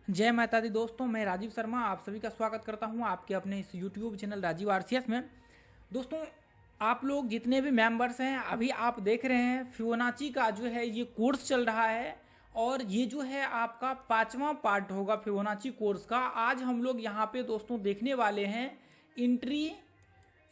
जय माता दी दोस्तों, मैं राजीव शर्मा आप सभी का स्वागत करता हूं आपके अपने इस यूट्यूब चैनल राजीव आरसीएस में। दोस्तों, आप लोग जितने भी मेंबर्स हैं अभी आप देख रहे हैं फिबोनाची का जो है ये कोर्स चल रहा है और ये जो है आपका 5वां पार्ट होगा फिबोनाची कोर्स का। आज हम लोग यहाँ पे दोस्तों देखने वाले हैं एंट्री,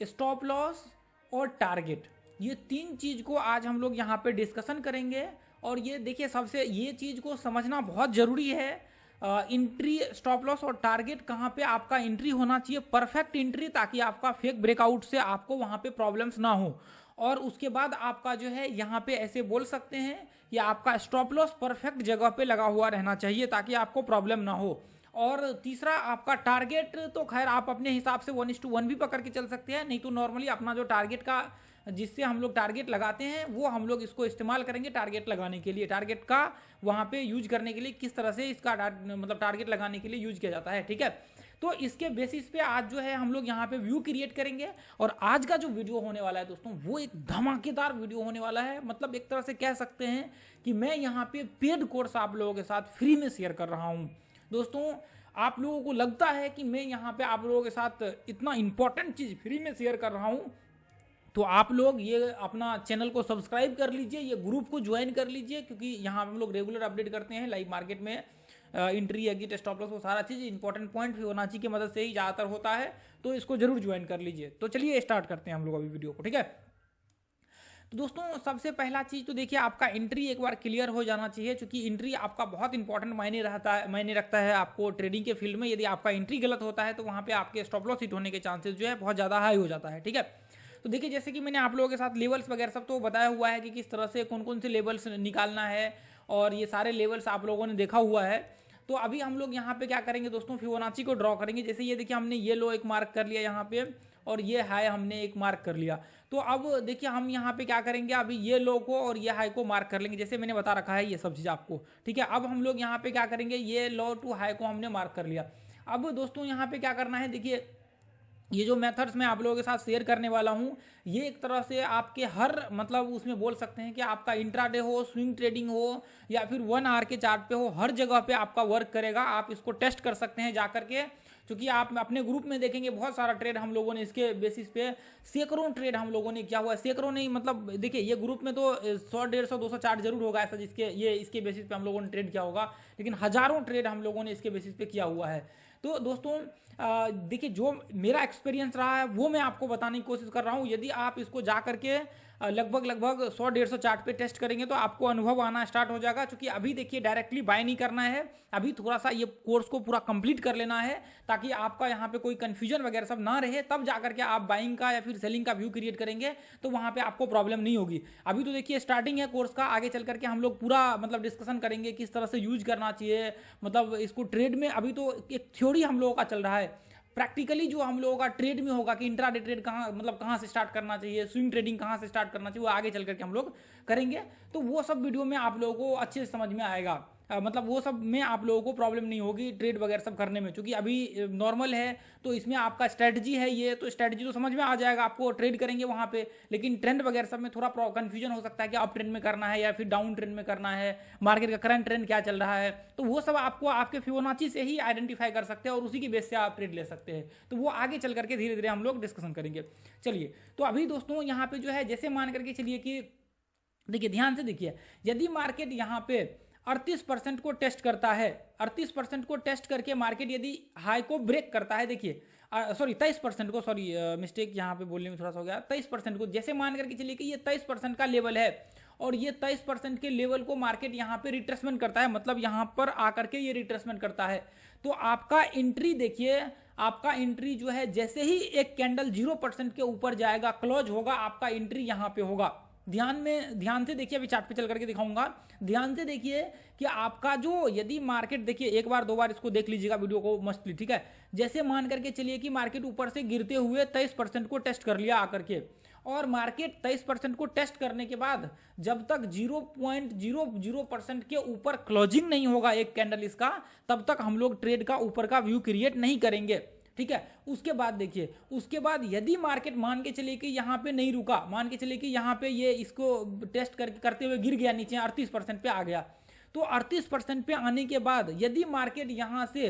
स्टॉप लॉस और टारगेट। ये तीन चीज़ को आज हम लोग यहाँ पे डिस्कशन करेंगे। और ये देखिए, सबसे ये चीज़ को समझना बहुत ज़रूरी है। एंट्री, स्टॉप लॉस और टारगेट कहाँ पे आपका एंट्री होना चाहिए, परफेक्ट एंट्री, ताकि आपका फेक ब्रेकआउट से आपको वहाँ पे प्रॉब्लम्स ना हो। और उसके बाद आपका जो है यहाँ पे ऐसे बोल सकते हैं कि आपका स्टॉप लॉस परफेक्ट जगह पे लगा हुआ रहना चाहिए ताकि आपको प्रॉब्लम ना हो। और तीसरा आपका टारगेट, तो खैर आप अपने हिसाब से 1:1 भी पकड़ के चल सकते हैं, नहीं तो नॉर्मली अपना जो टारगेट का, जिससे हम लोग टारगेट लगाते हैं, वो हम लोग इसको इस्तेमाल करेंगे टारगेट लगाने के लिए। टारगेट का वहाँ पे यूज करने के लिए किस तरह से इसका मतलब टारगेट लगाने के लिए यूज किया जाता है, ठीक है। तो इसके बेसिस पे आज जो है हम लोग यहाँ पे व्यू क्रिएट करेंगे। और आज का जो वीडियो होने वाला है दोस्तों, वो एक धमाकेदार वीडियो होने वाला है। मतलब एक तरह से कह सकते हैं कि मैं यहाँ पे पेड कोर्स आप लोगों के साथ फ्री में शेयर कर रहा हूँ। दोस्तों, आप लोगों को लगता है कि मैं यहाँ पे आप लोगों के साथ इतना इंपॉर्टेंट चीज़ फ्री में शेयर कर रहा हूँ, तो आप लोग ये अपना चैनल को सब्सक्राइब कर लीजिए, ये ग्रुप को ज्वाइन कर लीजिए, क्योंकि यहाँ हम लोग रेगुलर अपडेट करते हैं लाइव मार्केट में। एंट्री, एग्जिट, स्टॉप लॉस, वो सारा चीज़ इंपॉर्टेंट पॉइंट फिबोनाची की मदद से ही ज़्यादातर होता है, तो इसको जरूर ज्वाइन कर लीजिए। तो चलिए स्टार्ट करते हैं हम लोग अभी वीडियो को, ठीक है। तो दोस्तों, सबसे पहला चीज़ तो देखिए, आपका एंट्री एक बार क्लियर हो जाना चाहिए, क्योंकि एंट्री आपका बहुत इंपॉर्टेंट मायने रखता है आपको ट्रेडिंग के फील्ड में। यदि आपका एंट्री गलत होता है तो वहाँ पे आपके स्टॉप लॉस हिट होने के चांसेस जो है बहुत ज़्यादा हाई हो जाता है, ठीक है। तो देखिए, जैसे कि मैंने आप लोगों के साथ लेवल्स वगैरह सब तो बताया हुआ है कि किस तरह से कौन कौन से लेवल्स निकालना है, और ये सारे लेवल्स आप लोगों ने देखा हुआ है। तो अभी हम लोग यहाँ पे क्या करेंगे दोस्तों, फिबोनाची को ड्रॉ करेंगे। जैसे ये देखिए, हमने ये लो एक मार्क कर लिया यहाँ पे, और ये हाई हमने एक मार्क कर लिया। तो अब देखिए, हम यहाँ पे क्या करेंगे, अभी ये लो को और ये हाई को मार्क कर लेंगे, जैसे मैंने बता रखा है ये सब चीज़ आपको, ठीक है। अब हम लोग यहाँ पे क्या करेंगे, ये लो टू हाई को हमने मार्क कर लिया। अब दोस्तों, यहाँ पे क्या करना है, देखिए ये जो मेथड्स मैं आप लोगों के साथ शेयर करने वाला हूँ, ये एक तरह से आपके हर, मतलब उसमें बोल सकते हैं कि आपका इंट्राडे हो, स्विंग ट्रेडिंग हो, या फिर 1 आवर के चार्ट पे हो, हर जगह पे आपका वर्क करेगा। आप इसको टेस्ट कर सकते हैं जा करके, क्योंकि आप अपने ग्रुप में देखेंगे बहुत सारा ट्रेड हम लोगों ने इसके बेसिस पे, सैकड़ों ट्रेड हम लोगों ने किया हुआ है। सैकड़ों नहीं, मतलब देखिए ये ग्रुप में तो 100, 150, 200 चार्ट जरूर होगा ऐसा जिसके ये इसके बेसिस पे हम लोगों ने ट्रेड किया होगा, लेकिन हजारों ट्रेड हम लोगों ने इसके बेसिस पे किया हुआ है। तो दोस्तों, देखिए जो मेरा एक्सपीरियंस रहा है वो मैं आपको बताने की कोशिश कर रहा हूँ। यदि आप इसको जा करके लगभग 100-150 चार्ट पे टेस्ट करेंगे तो आपको अनुभव आना स्टार्ट हो जाएगा। क्योंकि अभी देखिए, डायरेक्टली बाय नहीं करना है, अभी थोड़ा सा ये कोर्स को पूरा कंप्लीट कर लेना है, ताकि आपका यहाँ पे कोई कंफ्यूजन वगैरह सब ना रहे। तब जा करके आप बाइंग का या फिर सेलिंग का व्यू क्रिएट करेंगे तो वहाँ पे आपको प्रॉब्लम नहीं होगी। अभी तो देखिए स्टार्टिंग है कोर्स का, आगे चल करके हम लोग पूरा मतलब डिस्कशन करेंगे किस तरह से यूज करना चाहिए, मतलब इसको ट्रेड में। अभी तो एक थ्योरी हम लोगों का चल रहा है, प्रैक्टिकली जो हम लोगों का ट्रेड में होगा कि इंट्राडे ट्रेड कहाँ, मतलब कहाँ से स्टार्ट करना चाहिए, स्विंग ट्रेडिंग कहाँ से स्टार्ट करना चाहिए, वो आगे चल करके हम लोग करेंगे। तो वो सब वीडियो में आप लोगों को अच्छे से समझ में आएगा। मतलब वो सब में आप लोगों को प्रॉब्लम नहीं होगी ट्रेड वगैरह सब करने में, क्योंकि अभी नॉर्मल है। तो इसमें आपका स्ट्रेटजी है, ये तो स्ट्रेटजी तो समझ में आ जाएगा, आपको ट्रेड करेंगे वहाँ पे। लेकिन ट्रेंड वगैरह सब में थोड़ा कन्फ्यूजन हो सकता है कि अप ट्रेंड में करना है या फिर डाउन ट्रेंड में करना है, मार्केट का करंट ट्रेंड क्या चल रहा है। तो वो सब आपको आपके फिबोनाची से ही आइडेंटिफाई कर सकते हैं और उसी की बेस से आप ट्रेड ले सकते हैं। तो वो आगे चल करके धीरे धीरे हम लोग डिस्कशन करेंगे। चलिए, तो अभी दोस्तों यहाँ पे जो है, जैसे मान करके चलिए कि देखिए, ध्यान से देखिए, यदि मार्केट यहाँ पे 38% को टेस्ट करता है, 38% को टेस्ट करके मार्केट यदि हाई को ब्रेक करता है, देखिए सॉरी 23% को, सॉरी मिस्टेक यहाँ पे बोलने में थोड़ा सा हो गया, 23% को, जैसे मान करके चलिए कि ये 23% का लेवल है और ये 23% के लेवल को मार्केट यहाँ पे रिट्रेसमेंट करता है, मतलब यहाँ पर आकर के ये रिट्रेसमेंट करता है, तो आपका एंट्री देखिए, आपका एंट्री जो है जैसे ही एक कैंडल 0% के ऊपर जाएगा, क्लोज होगा, आपका एंट्री यहाँ पे होगा। ध्यान से देखिए, अभी चार्ट पे चल करके दिखाऊंगा, ध्यान से देखिए कि आपका जो, यदि मार्केट देखिए, एक बार दो बार इसको देख लीजिएगा वीडियो को मस्टली, ठीक है। जैसे मान करके चलिए कि मार्केट ऊपर से गिरते हुए 23% को टेस्ट कर लिया आकर के, और मार्केट 23% को टेस्ट करने के बाद जब तक 0.00% के ऊपर क्लोजिंग नहीं होगा एक कैंडल इसका, तब तक हम लोग ट्रेड का ऊपर का व्यू क्रिएट नहीं करेंगे, ठीक है। उसके बाद देखिए, उसके बाद यदि मार्केट मान के चले कि यहाँ पे नहीं रुका, मान के चले कि यहाँ पे ये इसको टेस्ट करते हुए गिर गया नीचे 38% पे आ गया, तो 38% पे आने के बाद यदि मार्केट यहाँ से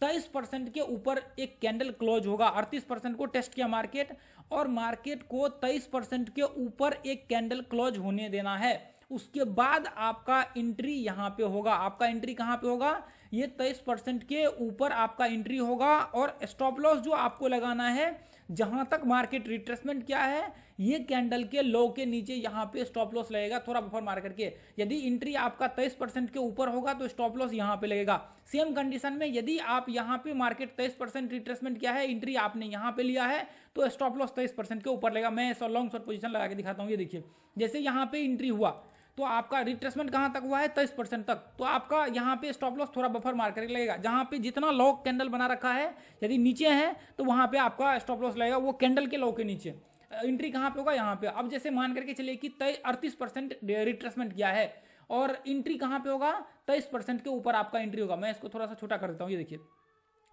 23% के ऊपर एक कैंडल क्लोज होगा, 38% को टेस्ट किया मार्केट और मार्केट को 23% के ऊपर एक कैंडल क्लोज होने देना है, उसके बाद आपका एंट्री यहां पे होगा। आपका एंट्री कहां पे होगा, ये 23% के ऊपर आपका एंट्री होगा और स्टॉप लॉस जो आपको लगाना है जहां तक मार्केट रिट्रेसमेंट क्या है, ये कैंडल के लो के नीचे यहां पे स्टॉप लॉस लगेगा थोड़ा बफर मार करके। यदि एंट्री आपका 23% के ऊपर होगा तो स्टॉप लॉस यहां पे लगेगा। सेम कंडीशन में यदि आप यहां पे मार्केट 23% रिट्रेसमेंट क्या है, एंट्री आपने यहां पे लिया है तो स्टॉप लॉस 23% के ऊपर लगेगा। मैं लॉन्ग शॉर्ट पोजीशन लगा के दिखाता हूं। ये देखिए जैसे यहां पे एंट्री हुआ तो आपका रिट्रेसमेंट कहां तक हुआ है, 23% तक, तो आपका यहां पे स्टॉप लॉस थोड़ा बफर मार करके लगेगा। जहां पे जितना लो कैंडल बना रखा है यदि नीचे है तो वहां पे आपका स्टॉप लॉस लगेगा वो कैंडल के लो के नीचे। एंट्री कहां पे होगा, यहां पे। अब जैसे मान करके चलिए कि 38% रिट्रेसमेंट किया है और एंट्री कहां पे होगा, 23% के ऊपर आपका एंट्री होगा। मैं इसको थोड़ा सा छोटा कर देता हूं, ये देखिए।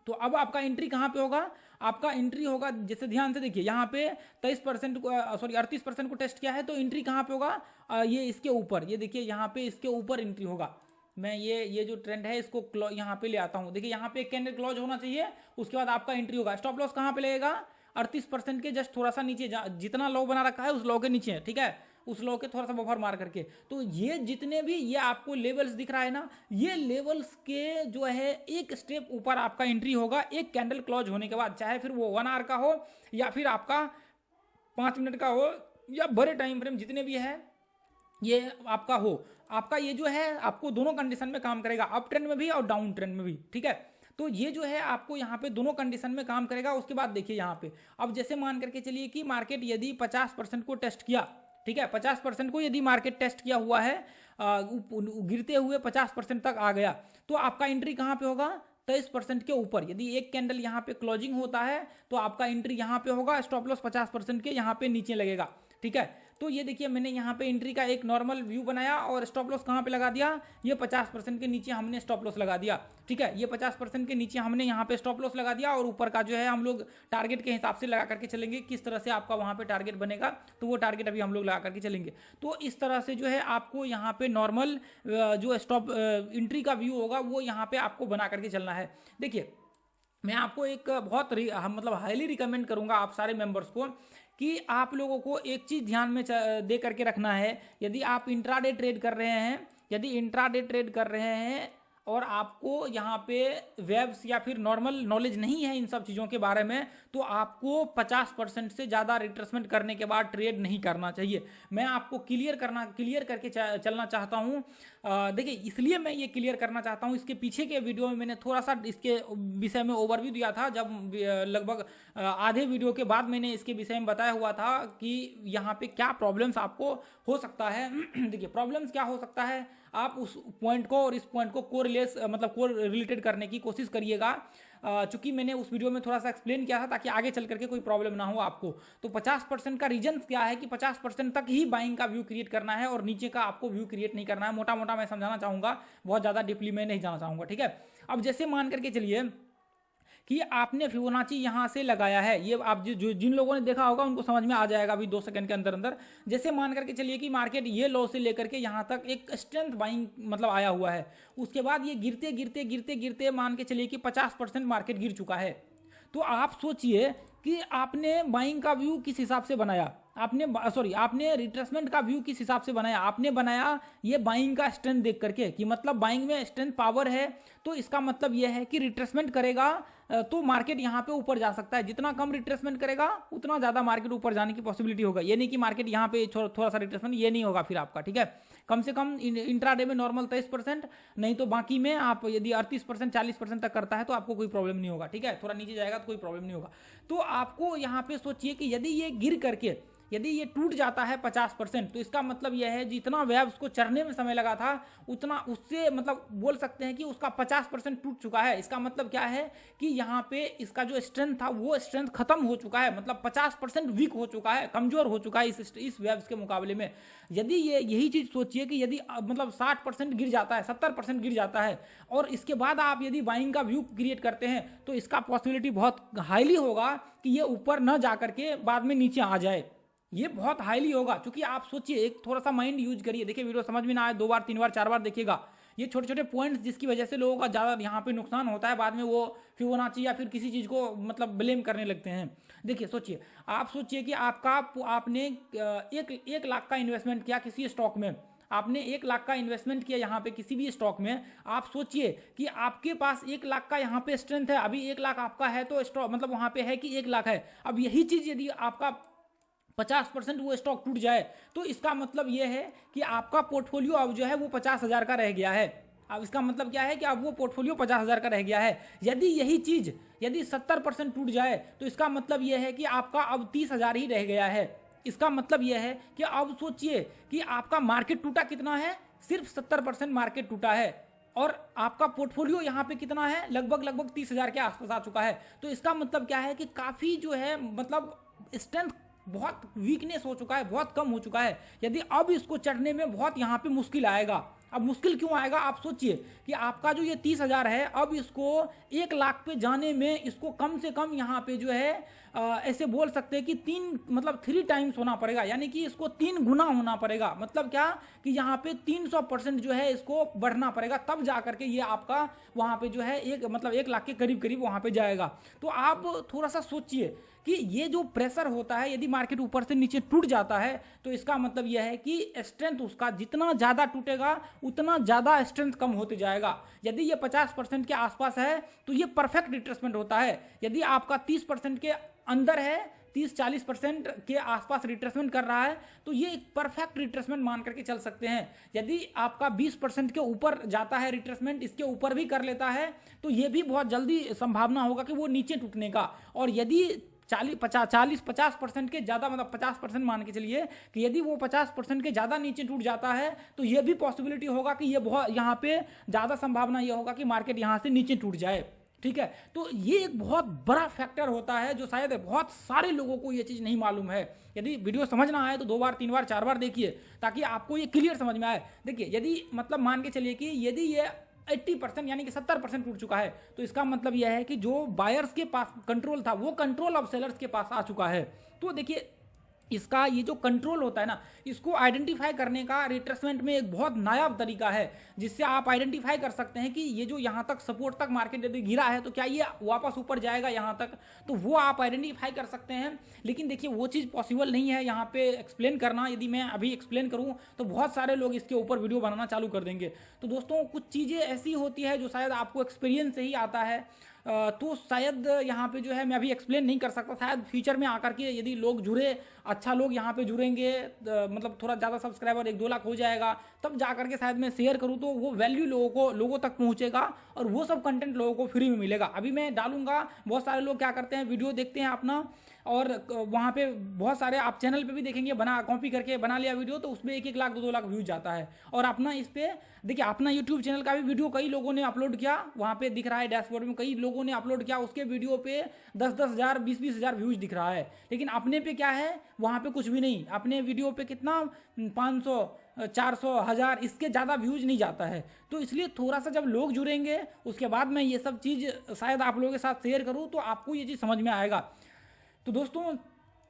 तो अब आपका एंट्री कहां पे होगा, आपका एंट्री होगा, जैसे ध्यान से देखिए यहाँ पे 23% को 38% को टेस्ट किया है तो एंट्री कहां पे होगा, ये इसके ऊपर, ये देखिए यहाँ पे इसके ऊपर एंट्री होगा। मैं ये जो ट्रेंड है इसको यहाँ पे ले आता हूँ। देखिए यहाँ पे एक कैंडल क्लोज होना चाहिए, उसके बाद आपका एंट्री होगा। स्टॉप लॉस कहां पे लगेगा, 38% के जस्ट थोड़ा सा नीचे, जितना लो बना रखा है उस लो के नीचे, ठीक है, उस लो के थोड़ा सा बफर मार करके। तो ये जितने भी ये आपको लेवल्स दिख रहा है ना, ये लेवल्स के जो है एक स्टेप ऊपर आपका एंट्री होगा एक कैंडल क्लोज होने के बाद, चाहे फिर वो 1 आवर का हो या फिर आपका 5 मिनट का हो या बड़े टाइम फ्रेम जितने भी है ये आपका हो। आपका ये जो है आपको दोनों कंडीशन में काम करेगा, अप ट्रेंड में भी और डाउन ट्रेंड में भी, ठीक है। तो ये जो है आपको यहाँ पे दोनों कंडीशन में काम करेगा। उसके बाद देखिए यहाँ पे अब जैसे मान करके चलिए कि मार्केट यदि 50% को टेस्ट किया, ठीक है, 50% को यदि मार्केट टेस्ट किया हुआ है, गिरते हुए 50% तक आ गया तो आपका एंट्री कहां पे होगा, 23% के ऊपर। यदि एक कैंडल यहां पे क्लोजिंग होता है तो आपका एंट्री यहां पे होगा, स्टॉप लॉस 50% के यहां पे नीचे लगेगा, ठीक है। तो ये देखिए मैंने यहाँ पे एंट्री का एक नॉर्मल व्यू बनाया और स्टॉप लॉस कहाँ पे लगा दिया, ये 50% के नीचे हमने स्टॉप लॉस लगा दिया, ठीक है। ये 50% के नीचे हमने यहाँ पे स्टॉप लॉस लगा दिया और ऊपर का जो है हम लोग टारगेट के हिसाब से लगा करके चलेंगे। किस तरह से आपका वहाँ पे टारगेट बनेगा तो वो टारगेट अभी हम लोग लगा करके चलेंगे। तो इस तरह से जो है आपको यहाँ पे नॉर्मल जो स्टॉप एंट्री का व्यू होगा वो यहाँ पे आपको बना करके चलना है। देखिए मैं आपको एक बहुत मतलब हाईली रिकमेंड करूँगा आप सारे मेंबर्स को कि आप लोगों को एक चीज़ ध्यान में दे करके रखना है। यदि आप इंट्राडे ट्रेड कर रहे हैं, यदि इंट्राडे ट्रेड कर रहे हैं और आपको यहाँ पे वेब्स या फिर नॉर्मल नॉलेज नहीं है इन सब चीज़ों के बारे में, तो आपको 50% से ज़्यादा रिट्रेसमेंट करने के बाद ट्रेड नहीं करना चाहिए। मैं आपको क्लियर करके चलना चाहता हूँ। देखिए इसलिए मैं ये क्लियर करना चाहता हूँ, इसके पीछे के वीडियो में मैंने थोड़ा सा इसके विषय में ओवरव्यू दिया था, जब लगभग आधे वीडियो के बाद मैंने इसके विषय में बताया हुआ था कि यहाँ पे क्या प्रॉब्लम्स आपको हो सकता है। देखिए प्रॉब्लम्स क्या हो सकता है, आप उस पॉइंट को और इस पॉइंट को कोरिलेटेड करने की कोशिश करिएगा। चूंकि मैंने उस वीडियो में थोड़ा सा एक्सप्लेन किया था ताकि आगे चल करके कोई प्रॉब्लम ना हो आपको। तो 50% का रीजन क्या है कि 50% तक ही बाइंग का व्यू क्रिएट करना है और नीचे का आपको व्यू क्रिएट नहीं करना है। मोटा मोटा मैं समझाना चाहूँगा, बहुत ज़्यादा डीपली में नहीं जाना चाहूँगा, ठीक है। अब जैसे मान करके चलिए कि आपने फिबोनाची यहाँ से लगाया है, ये आप जो जिन लोगों ने देखा होगा उनको समझ में आ जाएगा अभी 2 सेकंड के अंदर अंदर। जैसे मान करके चलिए कि मार्केट ये लो से लेकर के यहाँ तक एक स्ट्रेंथ बाइंग मतलब आया हुआ है, उसके बाद ये गिरते गिरते गिरते गिरते मान के चलिए कि 50% मार्केट गिर चुका है। तो आप सोचिए कि आपने बाइंग का व्यू किस हिसाब से बनाया, आपने रिट्रेसमेंट का व्यू किस हिसाब से बनाया। आपने बनाया ये बाइंग का स्ट्रेंथ देख करके कि मतलब बाइंग में स्ट्रेंथ पावर है, तो इसका मतलब ये है कि रिट्रेसमेंट करेगा तो मार्केट यहाँ पे ऊपर जा सकता है। जितना कम रिट्रेसमेंट करेगा उतना ज़्यादा मार्केट ऊपर जाने की पॉसिबिलिटी होगा। ये नहीं कि मार्केट यहाँ पे थोड़ा सा रिट्रेसमेंट ये नहीं होगा फिर आपका, ठीक है। कम से कम इंट्राडे में नॉर्मल 23%, नहीं तो बाकी में आप यदि 38% 40% तक करता है तो आपको कोई प्रॉब्लम नहीं होगा, ठीक है। थोड़ा नीचे जाएगा तो कोई प्रॉब्लम नहीं होगा। तो आपको यहाँ पे सोचिए कि यदि ये गिर करके यदि ये टूट जाता है 50%, तो इसका मतलब यह है जितना वेव्स को चढ़ने में समय लगा था उतना उससे मतलब बोल सकते हैं कि उसका 50% टूट चुका है। इसका मतलब क्या है कि यहाँ पे इसका जो स्ट्रेंथ था वो स्ट्रेंथ खत्म हो चुका है, मतलब 50% वीक हो चुका है, कमजोर हो चुका है इस वेव्स के मुकाबले में। यदि ये यही चीज़ सोचिए कि यदि मतलब 60% गिर जाता है, 70% गिर जाता है और इसके बाद आप यदि बाइंग का व्यू क्रिएट करते हैं तो इसका पॉसिबिलिटी बहुत हाईली होगा कि ये ऊपर न जा करके बाद में नीचे आ जाए। ये बहुत हाईली होगा, क्योंकि आप सोचिए, एक थोड़ा सा माइंड यूज करिए। देखिए वीडियो समझ में ना आए 2 बार 3 बार 4 बार देखिएगा। ये छोटे छोटे पॉइंट्स जिसकी वजह से लोगों का ज़्यादा यहाँ पे नुकसान होता है, बाद में वो फिबोनाची या फिर किसी चीज़ को मतलब ब्लेम करने लगते हैं। देखिए सोचिए, आप सोचिए कि आपने 1 लाख का इन्वेस्टमेंट किया किसी स्टॉक में, आपने 1 लाख का इन्वेस्टमेंट किया यहाँ पे किसी भी स्टॉक में। आप सोचिए कि आपके पास 1 लाख का यहाँ पे स्ट्रेंथ है, अभी 1 लाख आपका है तो स्टॉक मतलब वहाँ पे है कि 1 लाख है। अब यही चीज़ यदि आपका 50% वो स्टॉक टूट जाए तो इसका मतलब ये है कि आपका पोर्टफोलियो अब जो है वो 50,000 का रह गया है। अब इसका मतलब क्या है कि अब वो पोर्टफोलियो 50,000 का रह गया है। यदि यही चीज़ यदि 70% टूट जाए तो इसका मतलब ये है कि आपका अब 30,000 ही रह गया है। इसका मतलब यह है कि अब सोचिए कि आपका मार्केट टूटा कितना है, सिर्फ 70% मार्केट टूटा है और आपका पोर्टफोलियो यहाँ पे कितना है, लगभग 30,000 के आसपास आ चुका है। तो इसका मतलब क्या है कि काफ़ी जो है मतलब स्ट्रेंथ बहुत वीकनेस हो चुका है, बहुत कम हो चुका है। यदि अब इसको चढ़ने में बहुत यहाँ पे मुश्किल आएगा। अब मुश्किल क्यों आएगा, आप सोचिए कि आपका जो ये 30,000 है, अब इसको 1 लाख पे जाने में इसको कम से कम यहाँ पे जो है ऐसे बोल सकते हैं कि 3 टाइम्स होना पड़ेगा, यानी कि इसको 3 गुना होना पड़ेगा। मतलब क्या कि यहाँ पे 300% जो है इसको बढ़ना पड़ेगा, तब जा करके ये आपका वहाँ पे जो है 1 लाख के करीब वहाँ पे जाएगा। तो आप थोड़ा सा सोचिए कि ये जो प्रेशर होता है, यदि मार्केट ऊपर से नीचे टूट जाता है तो इसका मतलब यह है कि स्ट्रेंथ उसका जितना ज़्यादा टूटेगा उतना ज़्यादा स्ट्रेंथ कम होते जाएगा। यदि ये 50% के आसपास है तो ये परफेक्ट रिट्रेसमेंट होता है। यदि आपका 30% के अंदर है, 30-40% के आसपास रिट्रेसमेंट कर रहा है तो ये एक परफेक्ट रिट्रेसमेंट मान करके चल सकते हैं। यदि आपका 20% के ऊपर जाता है रिट्रेसमेंट, इसके ऊपर भी कर लेता है तो ये भी बहुत जल्दी संभावना होगा कि वो नीचे टूटने का। और यदि 40-50% के ज़्यादा मतलब 50% मान के चलिए कि यदि वो 50% के ज़्यादा नीचे टूट जाता है तो ये भी पॉसिबिलिटी होगा कि ये बहुत यहाँ पे ज़्यादा संभावना ये होगा कि मार्केट यहाँ से नीचे टूट जाए। ठीक है, तो ये एक बहुत बड़ा फैक्टर होता है जो शायद बहुत सारे लोगों को ये चीज़ नहीं मालूम है। यदि वीडियो समझना आए तो 2 बार 3 बार 4 बार देखिए ताकि आपको ये क्लियर समझ में आए। देखिए, यदि मतलब मान के चलिए कि यदि ये 80% यानी कि 70% टूट चुका है तो इसका मतलब यह है कि जो बायर्स के पास कंट्रोल था वो कंट्रोल अब सेलर्स के पास आ चुका है। तो देखिए, इसका ये जो कंट्रोल होता है ना, इसको आइडेंटिफाई करने का रिट्रेसमेंट में एक बहुत नायाब तरीका है जिससे आप आइडेंटिफाई कर सकते हैं कि ये जो यहाँ तक सपोर्ट तक मार्केट यदि गिरा है तो क्या ये वापस ऊपर जाएगा यहाँ तक, तो वो आप आइडेंटिफाई कर सकते हैं। लेकिन देखिए, वो चीज़ पॉसिबल नहीं है यहाँ पे एक्सप्लेन करना। यदि मैं अभी एक्सप्लेन करूँ तो बहुत सारे लोग इसके ऊपर वीडियो बनाना चालू कर देंगे। तो दोस्तों, कुछ चीज़ें ऐसी होती है जो शायद आपको एक्सपीरियंस से ही आता है, तो शायद यहाँ पे जो है मैं अभी एक्सप्लेन नहीं कर सकता। शायद फ्यूचर में आकर के यदि लोग जुड़े, अच्छा लोग यहाँ पे जुड़ेंगे, मतलब थोड़ा ज़्यादा सब्सक्राइबर 1-2 लाख हो जाएगा, तब जा करके शायद मैं शेयर करूँ तो वो वैल्यू लोगों तक पहुँचेगा और वो सब कंटेंट लोगों को फ्री में मिलेगा। अभी मैं डालूंगा, बहुत सारे लोग क्या करते हैं, वीडियो देखते हैं अपना और वहाँ पे बहुत सारे आप चैनल पे भी देखेंगे कॉपी करके बना लिया वीडियो, तो उसमें 1-1 लाख 2-2 लाख व्यूज जाता है। और अपना इस पे देखिए, अपना यूट्यूब चैनल का भी वीडियो कई लोगों ने अपलोड किया, वहाँ पे दिख रहा है डैशबोर्ड में कई लोगों ने अपलोड किया, उसके वीडियो पे 10-10 हज़ार 20-20 हज़ार व्यूज दिख रहा है। लेकिन अपने पे क्या है, वहाँ पे कुछ भी नहीं। अपने वीडियो पे कितना 500 400 1000 इसके ज़्यादा व्यूज नहीं जाता है। तो इसलिए थोड़ा सा जब लोग जुड़ेंगे उसके बाद मैं ये सब चीज़ शायद आप लोगों के साथ शेयर करूँ तो आपको ये चीज़ समझ में आएगा। तो दोस्तों,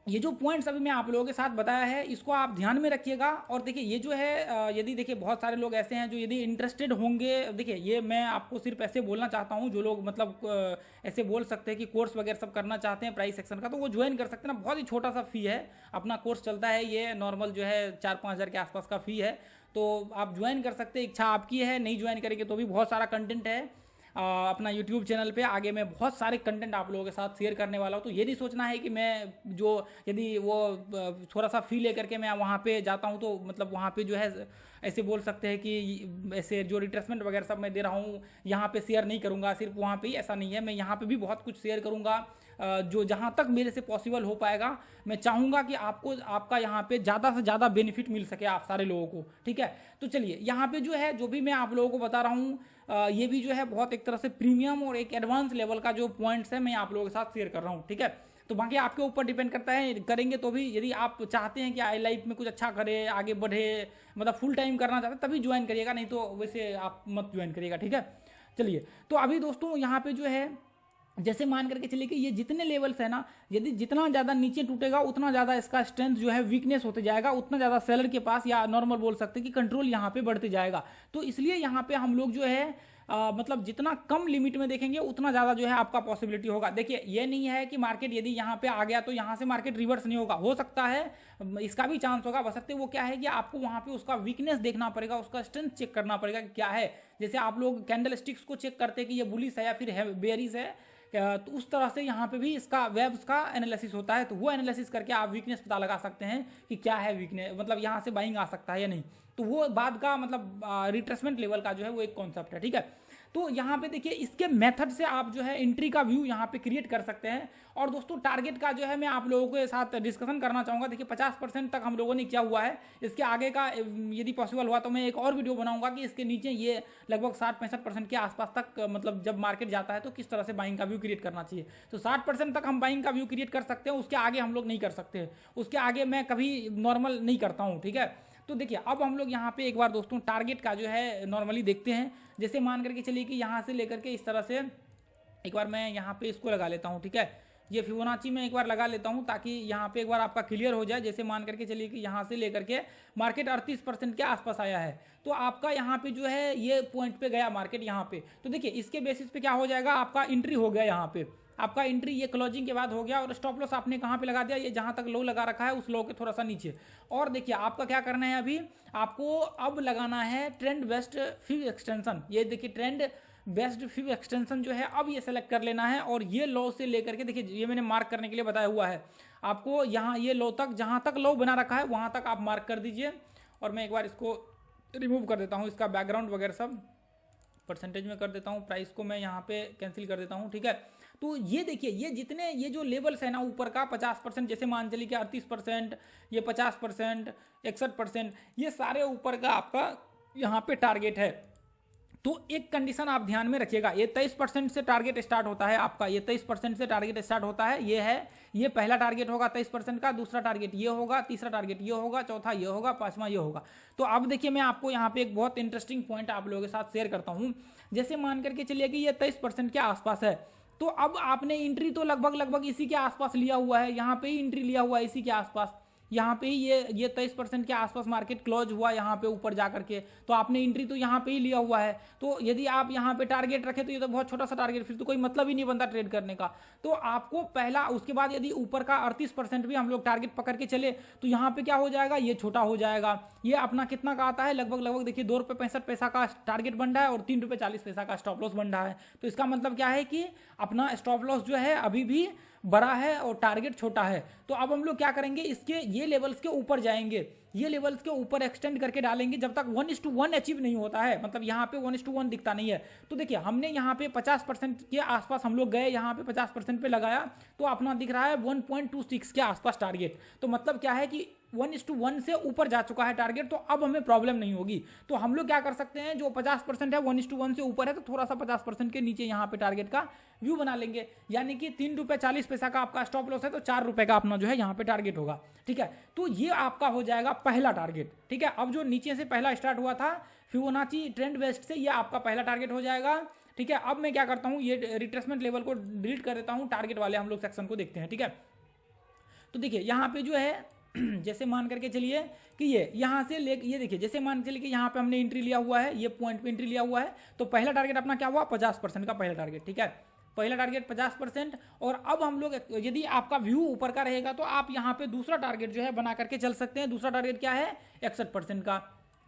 ये जो पॉइंट्स अभी मैं आप लोगों के साथ बताया है इसको आप ध्यान में रखिएगा। और देखिए, ये जो है यदि देखिए बहुत सारे लोग ऐसे हैं जो यदि इंटरेस्टेड होंगे, देखिए ये मैं आपको सिर्फ ऐसे बोलना चाहता हूँ, जो लोग मतलब ऐसे बोल सकते हैं कि कोर्स वगैरह सब करना चाहते हैं प्राइस सेक्शन का, तो वो ज्वाइन कर सकते हैं ना। बहुत ही छोटा सा फ़ी है, अपना कोर्स चलता है, ये नॉर्मल जो है 4-5 हज़ार के आसपास का फ़ी है। तो आप ज्वाइन कर सकते हैं, इच्छा आपकी है। नहीं ज्वाइन करेंगे तो भी बहुत सारा कंटेंट है अपना यूट्यूब चैनल पे, आगे मैं बहुत सारे कंटेंट आप लोगों के साथ शेयर करने वाला हूँ। तो ये नहीं सोचना है कि मैं जो यदि वो थोड़ा सा फी लेकर के मैं वहाँ पे जाता हूँ तो मतलब वहाँ पे जो है ऐसे बोल सकते हैं कि ऐसे जो रिट्रेसमेंट वगैरह सब मैं दे रहा हूँ यहाँ पे शेयर नहीं करूँगा सिर्फ वहाँ पे ही, ऐसा नहीं है। मैं यहाँ पे भी बहुत कुछ शेयर करूँगा जो जहाँ तक मेरे से पॉसिबल हो पाएगा। मैं चाहूँगा कि आपको आपका यहाँ पे ज़्यादा से ज़्यादा बेनिफिट मिल सके आप सारे लोगों को। ठीक है, तो चलिए यहाँ पे जो है जो भी मैं आप लोगों को बता रहा हूँ ये भी जो है बहुत एक तरह से प्रीमियम और एक एडवांस लेवल का जो पॉइंट्स है मैं आप लोगों के साथ शेयर कर रहा हूँ। ठीक है, तो बाकी आपके ऊपर डिपेंड करता है, करेंगे तो भी। यदि आप चाहते हैं कि आई लाइफ में कुछ अच्छा करे, आगे बढ़े, मतलब फुल टाइम करना चाहते हैं तभी ज्वाइन करिएगा, नहीं तो वैसे आप मत ज्वाइन करिएगा। ठीक है, चलिए तो अभी दोस्तों यहाँ पे जो है जैसे मान करके चलिए कि ये जितने लेवल्स है ना, यदि जितना ज़्यादा नीचे टूटेगा उतना ज़्यादा इसका स्ट्रेंथ जो है वीकनेस होते जाएगा, उतना ज़्यादा सेलर के पास या नॉर्मल बोल सकते हैं कि कंट्रोल यहाँ पे बढ़ते जाएगा। तो इसलिए यहाँ पे हम लोग जो है मतलब जितना कम लिमिट में देखेंगे उतना ज़्यादा जो है आपका पॉसिबिलिटी होगा। देखिए ये नहीं है कि मार्केट यदि यहाँ पे आ गया तो यहाँ से मार्केट रिवर्स नहीं होगा, हो सकता है इसका भी चांस होगा, बशर्ते वो क्या है कि आपको वहाँ पे उसका वीकनेस देखना पड़ेगा, उसका स्ट्रेंथ चेक करना पड़ेगा कि क्या है। जैसे आप लोग कैंडल स्टिक्स को चेक करते हैं कि ये बुलिश है या फिर बेयरिश है, तो उस तरह से यहाँ पे भी इसका वेब्स का एनालिसिस होता है। तो वो एनालिसिस करके आप वीकनेस पता लगा सकते हैं कि क्या है वीकनेस, मतलब यहाँ से बाइंग आ सकता है या नहीं। तो वो बाद का मतलब रिट्रेसमेंट लेवल का जो है वो एक कॉन्सेप्ट है, ठीक है। तो यहाँ पे देखिए इसके मेथड से आप जो है एंट्री का व्यू यहाँ पे क्रिएट कर सकते हैं। और दोस्तों टारगेट का जो है मैं आप लोगों के साथ डिस्कशन करना चाहूँगा। देखिए 50% तक हम लोगों ने किया हुआ है, इसके आगे का यदि पॉसिबल हुआ तो मैं एक और वीडियो बनाऊंगा कि इसके नीचे ये लगभग 60-65% के आसपास तक मतलब जब मार्केट जाता है तो किस तरह से बाइंग का व्यू क्रिएट करना चाहिए। तो 60% तक हम बाइंग का व्यू क्रिएट कर सकते हैं, उसके आगे हम लोग नहीं कर सकते, उसके आगे मैं कभी नॉर्मल नहीं करता हूँ, ठीक है। तो देखिए अब हम लोग यहाँ पे एक बार दोस्तों टारगेट का जो है नॉर्मली देखते हैं। जैसे मान करके चलिए कि यहाँ से लेकर के इस तरह से एक बार मैं यहाँ पे इसको लगा लेता हूँ, ठीक है। ये फिबोनाची में एक बार लगा लेता हूँ ताकि यहाँ पे एक बार आपका क्लियर हो जाए। जैसे मान करके चलिए कि यहाँ से लेकर के मार्केट 38% के आसपास आया है, तो आपका यहाँ पे जो है ये पॉइंट पे गया मार्केट यहाँ पे। तो देखिए इसके बेसिस पे क्या हो जाएगा, आपका एंट्री हो गया यहाँ पे, आपका एंट्री ये क्लोजिंग के बाद हो गया। और स्टॉप लॉस आपने कहाँ पे लगा दिया, ये जहाँ तक लो लगा रखा है उस लो के थोड़ा सा नीचे। और देखिए आपका क्या करना है, अभी आपको अब लगाना है ट्रेंड बेस्ट फिब एक्सटेंशन। ये देखिए ट्रेंड बेस्ट फिब एक्सटेंशन जो है अब ये सेलेक्ट कर लेना है। और ये लो से लेकर के देखिए ये मैंने मार्क करने के लिए बताया हुआ है आपको, यहाँ ये लो तक जहाँ तक लो बना रखा है वहाँ तक आप मार्क कर दीजिए। और मैं एक बार इसको रिमूव कर देता हूँ, इसका बैकग्राउंड वगैरह सब परसेंटेज में कर देता हूँ, प्राइस को मैं यहाँ पे कैंसिल कर देता हूँ, ठीक है। तो ये देखिए ये जितने ये जो लेवल्स है ना ऊपर का 50%, जैसे मान चलिए कि 38%, ये 50%, 61%, ये सारे ऊपर का आपका यहाँ पे टारगेट है। तो एक कंडीशन आप ध्यान में रखिएगा, ये 23% से टारगेट स्टार्ट होता है आपका, ये 23% से टारगेट स्टार्ट होता है। ये है, ये पहला टारगेट होगा 23% का, दूसरा टारगेट ये होगा, तीसरा टारगेट ये होगा, चौथा ये होगा, पांचवा ये होगा। तो अब देखिए मैं आपको यहाँ पे एक बहुत इंटरेस्टिंग पॉइंट आप लोगों के साथ शेयर करता हूँ। जैसे मान करके चलिए कि ये 23% के आसपास है, तो अब आपने एंट्री तो लगभग इसी के आसपास लिया हुआ है, यहाँ पे ही एंट्री लिया हुआ है इसी के आसपास, यहाँ पे ही ये 23% के आसपास मार्केट क्लोज हुआ यहाँ पे ऊपर जा करके, तो आपने एंट्री तो यहाँ पे ही लिया हुआ है। तो यदि आप यहाँ पे टारगेट रखे तो ये तो बहुत छोटा सा टारगेट, फिर तो कोई मतलब ही नहीं बनता ट्रेड करने का। तो आपको पहला, उसके बाद यदि ऊपर का 38% भी हम लोग टारगेट पकड़ के चले तो यहाँ पे क्या हो जाएगा, ये छोटा हो जाएगा। ये अपना कितना का आता है, लगभग देखिए 2 रुपये 65 पैसा का टारगेट बन रहा है और 3 रुपये 40 पैसा का स्टॉप लॉस बन रहा है। तो इसका मतलब क्या है कि अपना स्टॉप लॉस जो है अभी भी बड़ा है और टारगेट छोटा है। तो अब हम लोग क्या करेंगे, इसके ये लेवल्स के ऊपर जाएंगे, ये लेवल्स के ऊपर एक्सटेंड करके डालेंगे जब तक 1:1 अचीव नहीं होता है, मतलब यहाँ पे 1:1 दिखता नहीं है। तो देखिए हमने यहाँ पे 50% के आसपास हम लोग गए, यहाँ पे 50% पे लगाया तो अपना दिख रहा है 1.26 के आसपास टारगेट। तो मतलब क्या है कि 1:1 से ऊपर जा चुका है टारगेट, तो अब हमें प्रॉब्लम नहीं होगी। तो हम लोग क्या कर सकते हैं, जो 50% है 1:1 से ऊपर है तो थोड़ा सा 50% के नीचे यहाँ पे टारगेट का व्यू बना लेंगे, यानी कि 3 रुपये 40 पैसा का आपका स्टॉप लॉस है तो 4 रुपये का अपना जो है यहाँ पे टारगेट होगा, ठीक है। तो ये आपका हो जाएगा पहला टारगेट, ठीक है। अब जो नीचे से पहला स्टार्ट हुआ था फिबोनाची ट्रेंड बेस्ट से, ये आपका पहला टारगेट हो जाएगा, ठीक है। अब मैं क्या करता हूँ, ये रिट्रेसमेंट लेवल को डिलीट कर देता हूँ, टारगेट वाले हम लोग सेक्शन को देखते हैं, ठीक है। तो देखिए यहाँ पे जो है जैसे मान करके चलिए कि ये यहाँ से ले, ये देखिए जैसे मान चलिए कि यहाँ पे हमने एंट्री लिया हुआ है, ये पॉइंट पे एंट्री लिया हुआ है, तो पहला टारगेट अपना क्या हुआ, 50% का पहला टारगेट, ठीक है। पहला टारगेट 50%। और अब हम लोग, यदि आपका व्यू ऊपर का रहेगा तो आप यहाँ पे दूसरा टारगेट जो है बना करके चल सकते हैं। दूसरा टारगेट क्या है, 61% का,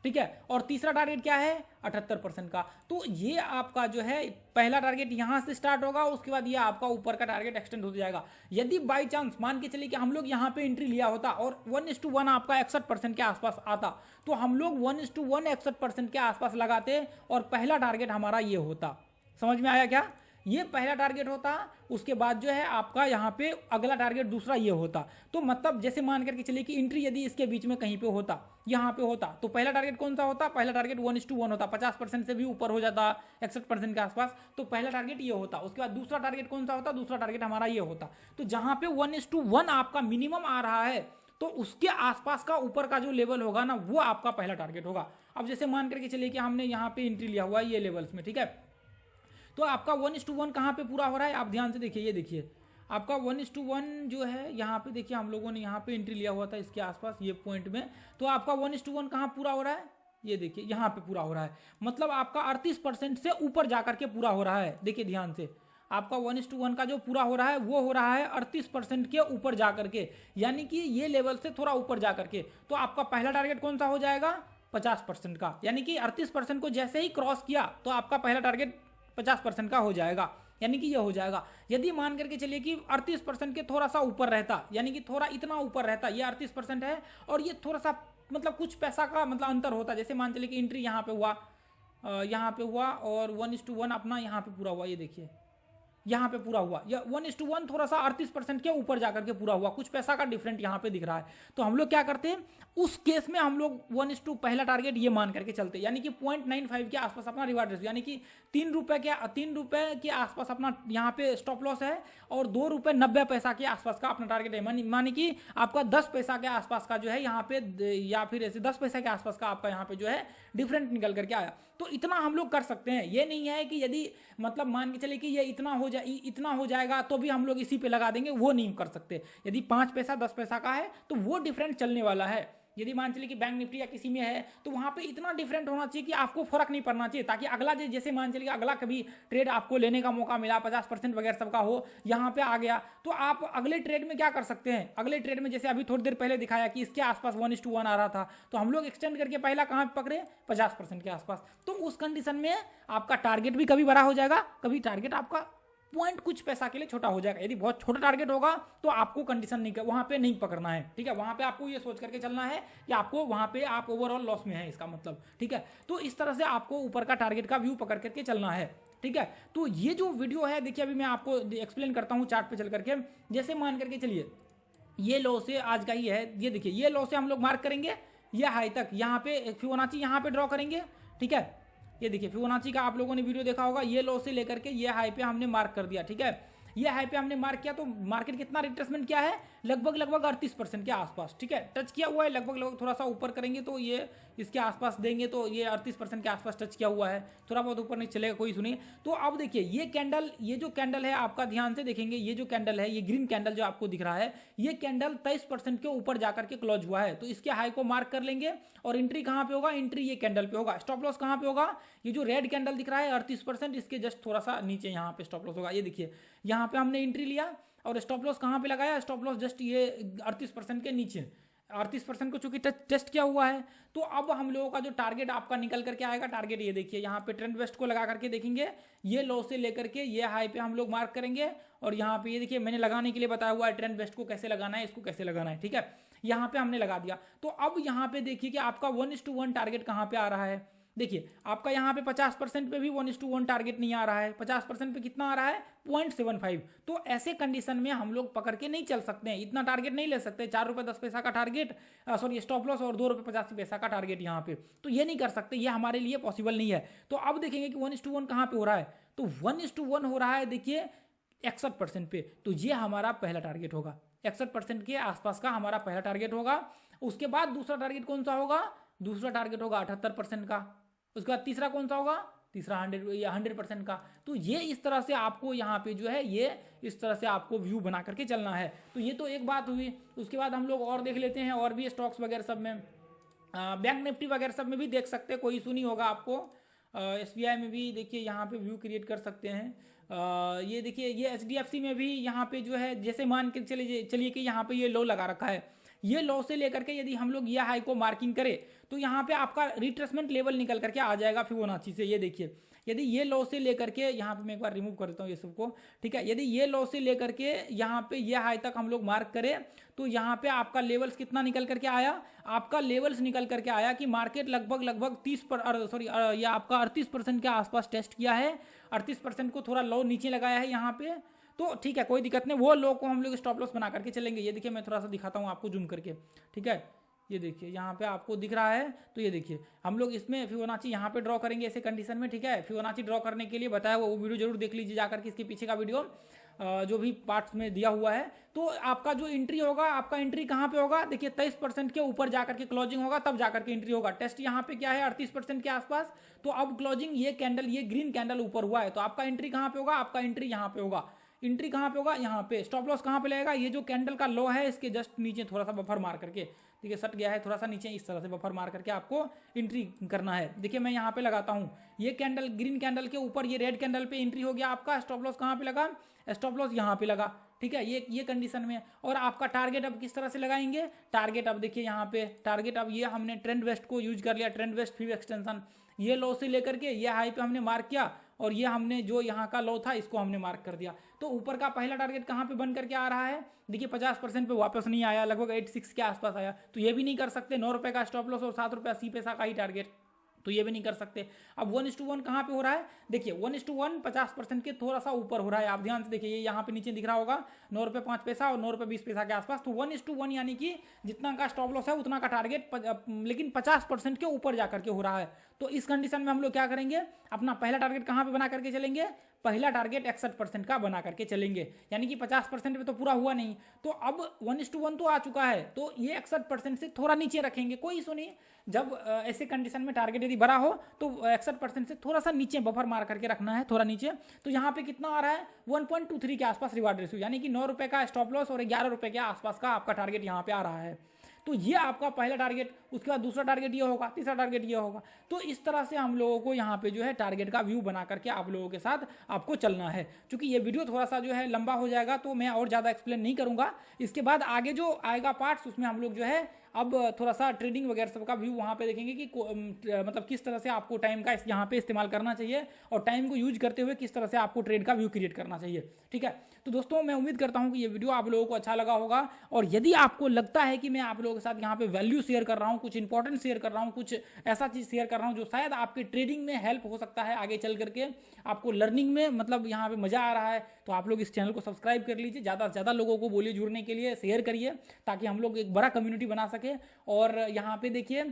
ठीक है। और तीसरा टारगेट क्या है, 78% का। तो ये आपका जो है पहला टारगेट यहाँ से स्टार्ट होगा, उसके बाद ये आपका ऊपर का टारगेट एक्सटेंड होता जाएगा। यदि बाई चांस मान के चलिए कि हम लोग यहाँ पे एंट्री लिया होता और 1:1 आपका 61% के आसपास आता, तो हम लोग 1:1 61% के आसपास लगाते और पहला टारगेट हमारा ये होता। समझ में आया क्या, ये पहला टारगेट होता, उसके बाद जो है आपका यहाँ पे अगला टारगेट दूसरा ये होता। तो मतलब जैसे मान करके चलिए कि एंट्री यदि इसके बीच में कहीं पे होता, यहाँ पे होता, तो पहला टारगेट कौन सा होता, पहला टारगेट 1:1 होता, 50% से भी ऊपर हो जाता 61% के आसपास, तो पहला टारगेट ये होता। उसके बाद दूसरा टारगेट कौन सा होता, दूसरा टारगेट हमारा ये होता। तो जहाँ पे 1:1 आपका मिनिमम आ रहा है तो उसके आसपास का ऊपर का जो लेवल होगा ना, वो आपका पहला टारगेट होगा। अब जैसे मान करके चलिए कि हमने यहाँ पे एंट्री लिया हुआ है ये लेवल्स में, ठीक है। तो आपका 1:1 कहाँ पे पूरा हो रहा है, आप ध्यान से देखिए, ये देखिए आपका 1:1 जो है यहाँ पे देखिए हम लोगों ने यहाँ पे एंट्री लिया हुआ था इसके आसपास ये पॉइंट में, तो आपका 1:1 कहाँ पूरा हो रहा है, ये देखिए यहाँ पे पूरा हो रहा है, मतलब आपका 38% से ऊपर जाकर के पूरा हो रहा है। देखिए ध्यान से आपका 1:1 का जो पूरा हो रहा है वो हो रहा है 38% के ऊपर जाकर के, यानी कि ये लेवल से थोड़ा ऊपर जाकर के। तो आपका पहला टारगेट कौन सा हो जाएगा, 50% का, यानी कि 38% को जैसे ही क्रॉस किया तो आपका पहला टारगेट 50% का हो जाएगा, यानी कि ये हो जाएगा। यदि मान करके चलिए कि 38% के थोड़ा सा ऊपर रहता, यानी कि थोड़ा इतना ऊपर रहता, ये 38% है और ये थोड़ा सा मतलब कुछ पैसा का मतलब अंतर होता, जैसे मान चलिए कि एंट्री यहाँ पे हुआ और 1:1 अपना यहाँ पे पूरा हुआ, ये देखिए यहाँ पे पूरा हुआ, या 1:1 थोड़ा सा 38% के ऊपर जाकर के पूरा हुआ, कुछ पैसा का डिफरेंट यहाँ पे दिख रहा है। तो हम लोग क्या करते हैं, उस केस में हम लोग 1:2 पहला टारगेट ये मान करके चलते हैं, यानी कि 0.95 के आसपास अपना रिवार्ड रेशियो, यानी कि 3 रुपए के आसपास अपना यहाँ पे स्टॉप लॉस है और 2 रुपये 90 पैसा के आसपास का अपना टारगेट है, मानी कि आपका 10 पैसा के आसपास का जो है यहाँ पे, या फिर ऐसे 10 पैसा के आसपास का आपका यहाँ पे जो है डिफरेंट निकल करके आया। तो इतना हम लोग कर सकते हैं, ये नहीं है कि यदि मतलब मान के चले कि ये इतना हो जाएगा तो भी हम लोग इसी पे लगा देंगे, वो नहीं कर सकते। यदि 5 पैसा 10 पैसा का है तो वो डिफरेंट चलने वाला है। यदि मान चलिए कि बैंक निफ्टी या किसी में है तो वहां पे इतना डिफरेंट होना चाहिए कि आपको फर्क नहीं पड़ना चाहिए, ताकि अगला जैसे मान चलिए अगला कभी ट्रेड आपको लेने का मौका मिला 50% वगैरह सबका हो, यहाँ पे आ गया तो आप अगले ट्रेड में क्या कर सकते हैं, अगले ट्रेड में जैसे अभी थोड़ी देर पहले दिखाया कि इसके आसपास 1:1 आ रहा था, तो हम लोग एक्सटेंड करके पहला कहाँ पे पकड़े, 50% के आसपास। तो उस कंडीशन में आपका टारगेट भी कभी बड़ा हो जाएगा, कभी टारगेट आपका पॉइंट कुछ पैसा के लिए छोटा हो जाएगा। यदि बहुत छोटा टारगेट होगा तो आपको कंडीशन नहीं वहां पे नहीं पकड़ना है, ठीक है, वहां पे आपको ये सोच करके चलना है कि आपको वहां पे आप ओवरऑल लॉस में है, इसका मतलब, ठीक है। तो इस तरह से आपको ऊपर का टारगेट का व्यू पकड़ करके चलना है, ठीक है। तो ये जो वीडियो है देखिए अभी मैं आपको एक्सप्लेन करता हूँ चार्ट पे चल करके। जैसे मान करके चलिए ये लॉ से आज का ही है, ये देखिए ये लॉ से हम लोग मार्क करेंगे, ये हाई तक यहाँ पे फिबोनाची यहाँ पे ड्रॉ करेंगे, ठीक है। ये देखिए फिबोनाची का आप लोगों ने वीडियो देखा होगा, ये लो से लेकर के ये हाई पे हमने मार्क कर दिया, ठीक है। ये हाई पे हमने मार्क किया तो मार्केट कितना रिट्रेसमेंट क्या है, लगभग 38% के आसपास, ठीक है, टच किया हुआ है, लगभग थोड़ा सा ऊपर करेंगे तो ये इसके आसपास देंगे तो ये 38% के आसपास टच किया हुआ है, थोड़ा बहुत ऊपर नहीं चलेगा, कोई सुनिए। तो अब देखिए ये जो कैंडल है आपका ध्यान से देखेंगे, ये जो कैंडल है, ये ग्रीन कैंडल जो आपको दिख रहा है, ये कैंडल 23% के ऊपर जाकर के क्लोज हुआ है, तो इसके हाई को मार्क कर लेंगे और एंट्री कहाँ पे होगा, एंट्री ये कैंडल पे होगा। स्टॉप लॉस कहाँ पे होगा, ये जो रेड कैंडल दिख रहा है 38%, इसके जस्ट थोड़ा सा नीचे यहाँ पे स्टॉप लॉस होगा। ये देखिए यहाँ पे हमने एंट्री लिया और स्टॉप लॉस कहाँ पे लगाया, स्टॉप लॉस जस्ट ये 38% के नीचे, 38% को चूंकि टेस्ट किया हुआ है। तो अब हम लोगों का जो टारगेट आपका निकल करके आएगा, टारगेट ये देखिए यहाँ पे ट्रेंड वेस्ट को लगा करके देखेंगे, ये लो से लेकर के ये हाई पे हम लोग मार्क करेंगे और यहाँ पे ये देखिए मैंने लगाने के लिए बताया हुआ है ट्रेंड वेस्ट को कैसे लगाना है, इसको कैसे लगाना है, ठीक है। यहाँ पे हमने लगा दिया। तो अब यहाँ पे देखिए कि आपका 1:1 टारगेट कहाँ पे आ रहा है, देखिए आपका यहाँ पे 50% पे भी 1:1 टारगेट नहीं आ रहा है, 50% पे कितना आ रहा है 0.75। तो ऐसे कंडीशन में हम लोग पकड़ के नहीं चल सकते हैं, इतना टारगेट नहीं ले सकते, 4 रुपये 10 पैसा का टारगेट, सॉरी स्टॉप लॉस और 2 रुपये 85 पैसा का टारगेट यहाँ पे, तो ये नहीं कर सकते, ये हमारे लिए पॉसिबल नहीं है। तो अब देखेंगे कि 1:1 कहाँ पे हो रहा है, तो 1:1 हो रहा है देखिए 61% पे, तो ये हमारा पहला टारगेट होगा, 61% के आसपास का हमारा पहला टारगेट होगा। उसके बाद दूसरा टारगेट कौन सा होगा, दूसरा टारगेट होगा 78% का। उसके बाद तीसरा कौन सा होगा, तीसरा 100% का। तो ये इस तरह से आपको यहाँ पे जो है ये इस तरह से आपको व्यू बना करके चलना है। तो ये तो एक बात हुई। उसके बाद हम लोग और देख लेते हैं, और भी स्टॉक्स वगैरह सब में, बैंक निफ्टी वगैरह सब में भी देख सकते हैं, कोई इशू नहीं होगा आपको। SBI में भी देखिए यहाँ पे व्यू क्रिएट कर सकते हैं। ये देखिए ये HDFC में भी यहाँ पे जो है, जैसे मान के चलिए कि यहाँ पे ये लो लगा रखा है, ये लो से लेकर के यदि हम लोग ये हाई को मार्किंग करें तो यहाँ पे आपका रिट्रेसमेंट लेवल निकल करके आ जाएगा फिबोनाची से। ये देखिए यदि ये लो से लेकर के यहाँ पे मैं एक बार रिमूव कर देता हूँ ये सबको, ठीक है। यदि ये लो से लेकर के यहाँ पे ये हाई तक हम लोग मार्क करें तो यहाँ पे आपका लेवल्स कितना निकल करके आया, आपका लेवल्स निकल करके आया कि मार्केट लगभग 38% के आसपास टेस्ट किया है, 38% को थोड़ा लो नीचे लगाया है यहाँ पे। तो ठीक है, कोई दिक्कत नहीं, वो लो को हम लोग स्टॉप लॉस बना करके चलेंगे। ये देखिए मैं थोड़ा सा दिखाता हूँ आपको जूम करके, ठीक है। ये देखिए यहाँ पे आपको दिख रहा है, तो ये देखिए हम लोग इसमें फिबोनाची यहाँ पे ड्रॉ करेंगे ऐसे कंडीशन में, ठीक है। फिबोनाची ड्रॉ करने के लिए बताया हुआ वो वीडियो जरूर देख लीजिए जाकर के, इसके पीछे का वीडियो। जो भी पार्ट्स में दिया हुआ है, तो आपका जो एंट्री होगा, आपका एंट्री कहाँ पे होगा, देखिए 23% के ऊपर जाकर के क्लोजिंग होगा, तब जाकर के एंट्री होगा। टेस्ट यहाँ पे क्या है 38% के आसपास, तो अब क्लोजिंग ये कैंडल, ये ग्रीन कैंडल ऊपर हुआ है, तो आपका एंट्री कहाँ पे होगा, आपका एंट्री यहाँ पे होगा। एंट्री कहाँ पे होगा, यहाँ पे। स्टॉप लॉस कहाँ पे लगेगा, ये जो कैंडल का लो है इसके जस्ट नीचे थोड़ा सा बफर मार करके, देखिए सट गया है थोड़ा सा नीचे, इस तरह से बफर मार करके आपको एंट्री करना है। देखिए मैं यहाँ पे लगाता हूँ, ये कैंडल ग्रीन कैंडल के ऊपर ये रेड कैंडल पे एंट्री हो गया आपका। स्टॉप लॉस कहाँ पे लगा, स्टॉप लॉस यहाँ पे लगा, ठीक है, ये कंडीशन में। और आपका टारगेट अब किस तरह से लगाएंगे, टारगेट अब देखिए यहाँ पे टारगेट, अब ये हमने ट्रेंड वेस्ट को यूज कर लिया, ट्रेंड वेस्ट फिब एक्सटेंशन, ये लो से लेकर के ये हाई पे हमने मार्क किया, और ये हमने जो यहाँ का लो था इसको हमने मार्क कर दिया। तो ऊपर का पहला टारगेट कहाँ पे बन करके आ रहा है, देखिए 50% पे वापस नहीं आया, लगभग 86 के आसपास आया, तो ये भी नहीं कर सकते। 9 रुपये का स्टॉप लॉस और 7 रुपये 80 पैसा का ही टारगेट, तो ये भी नहीं कर सकते। अब 1:1 कहाँ पे हो रहा है, देखिए 1:1 50% के थोड़ा सा ऊपर हो रहा है, आप ध्यान से देखिए, ये यहाँ पे नीचे दिख रहा होगा 9 रुपये 5 पैसा और 9 रुपये 20 पैसा के आसपास, तो 1:1 यानी कि जितना का स्टॉप लॉस है उतना का टारगेट, लेकिन 50% के ऊपर जाकर के हो रहा है। तो इस कंडीशन में हम लोग क्या करेंगे, अपना पहला टारगेट कहाँ पे बना करके चलेंगे, पहला टारगेट 61% का बना करके चलेंगे, यानी कि 50% पे तो पूरा हुआ नहीं, तो अब 1:1 तो आ चुका है, तो ये 61% से थोड़ा नीचे रखेंगे, कोई इशू नहीं। जब ऐसे कंडीशन में टारगेट यदि बड़ा हो तो 61% से थोड़ा सा नीचे बफर मार करके रखना है, थोड़ा नीचे। तो यहाँ पे कितना आ रहा है 1.23 के आसपास रिवार्ड रेशियो, यानी कि 9 रुपये का स्टॉप लॉस और 11 रुपये के आसपास का आपका टारगेट यहाँ पे आ रहा है। तो ये आपका पहला टारगेट, उसके बाद दूसरा टारगेट ये होगा, तीसरा टारगेट ये होगा। तो इस तरह से हम लोगों को यहाँ पे जो है टारगेट का व्यू बना करके आप लोगों के साथ आपको चलना है। क्योंकि ये वीडियो थोड़ा सा जो है लंबा हो जाएगा, तो मैं और ज़्यादा एक्सप्लेन नहीं करूँगा। इसके बाद आगे जो आएगा पार्ट्स, उसमें हम लोग जो है अब थोड़ा सा ट्रेडिंग वगैरह सब का व्यू वहाँ पे देखेंगे कि मतलब किस तरह से आपको टाइम का यहाँ पे इस्तेमाल करना चाहिए, और टाइम को यूज करते हुए किस तरह से आपको ट्रेड का व्यू क्रिएट करना चाहिए, ठीक है। तो दोस्तों मैं उम्मीद करता हूँ कि ये वीडियो आप लोगों को अच्छा लगा होगा, और यदि आपको लगता है कि मैं आप लोगों के साथ यहाँ पे वैल्यू शेयर कर रहा हूँ, कुछ इंपॉर्टेंट शेयर कर रहा हूँ, कुछ ऐसा चीज़ शेयर कर रहा हूँ जो शायद आपके ट्रेडिंग में हेल्प हो सकता है आगे चल करके, आपको लर्निंग में मतलब यहाँ पे मज़ा आ रहा है, तो आप लोग इस चैनल को सब्सक्राइब कर लीजिए, ज़्यादा से ज़्यादा लोगों को बोलिए जुड़ने के लिए, शेयर करिए, ताकि हम लोग एक बड़ा कम्युनिटी बना सके। और यहाँ पे देखिए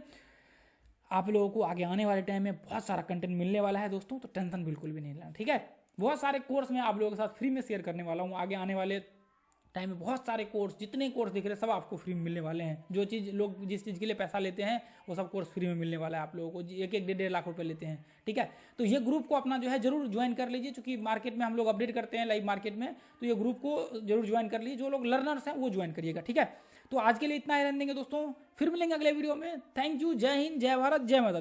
आप लोगों को आगे आने वाले टाइम में बहुत सारा कंटेंट मिलने वाला है दोस्तों, तो टेंशन बिल्कुल भी नहीं लेना, ठीक है। बहुत सारे कोर्स मैं आप लोगों के साथ फ्री में शेयर करने वाला हूँ आगे आने वाले टाइम में। बहुत सारे कोर्स, जितने कोर्स दिख रहे हैं सब आपको फ्री में मिलने वाले हैं। जो चीज़ लोग जिस चीज़ के लिए पैसा लेते हैं वो सब कोर्स फ्री में मिलने वाला है आप लोगों को, 1-1 1.5 लाख रुपए लेते हैं, ठीक है। तो ये ग्रुप को अपना जो है जरूर ज्वाइन कर लीजिए, क्योंकि मार्केट में हम लोग अपडेट करते हैं लाइव मार्केट में, तो ये ग्रुप को जरूर ज्वाइन कर लीजिए। जो लोग लर्नर्स हैं वो ज्वाइन करिएगा, ठीक है। तो आज के लिए इतना ही रहने देंगे दोस्तों, फिर मिलेंगे अगले वीडियो में। थैंक यू, जय हिंद, जय भारत, जय माता दी।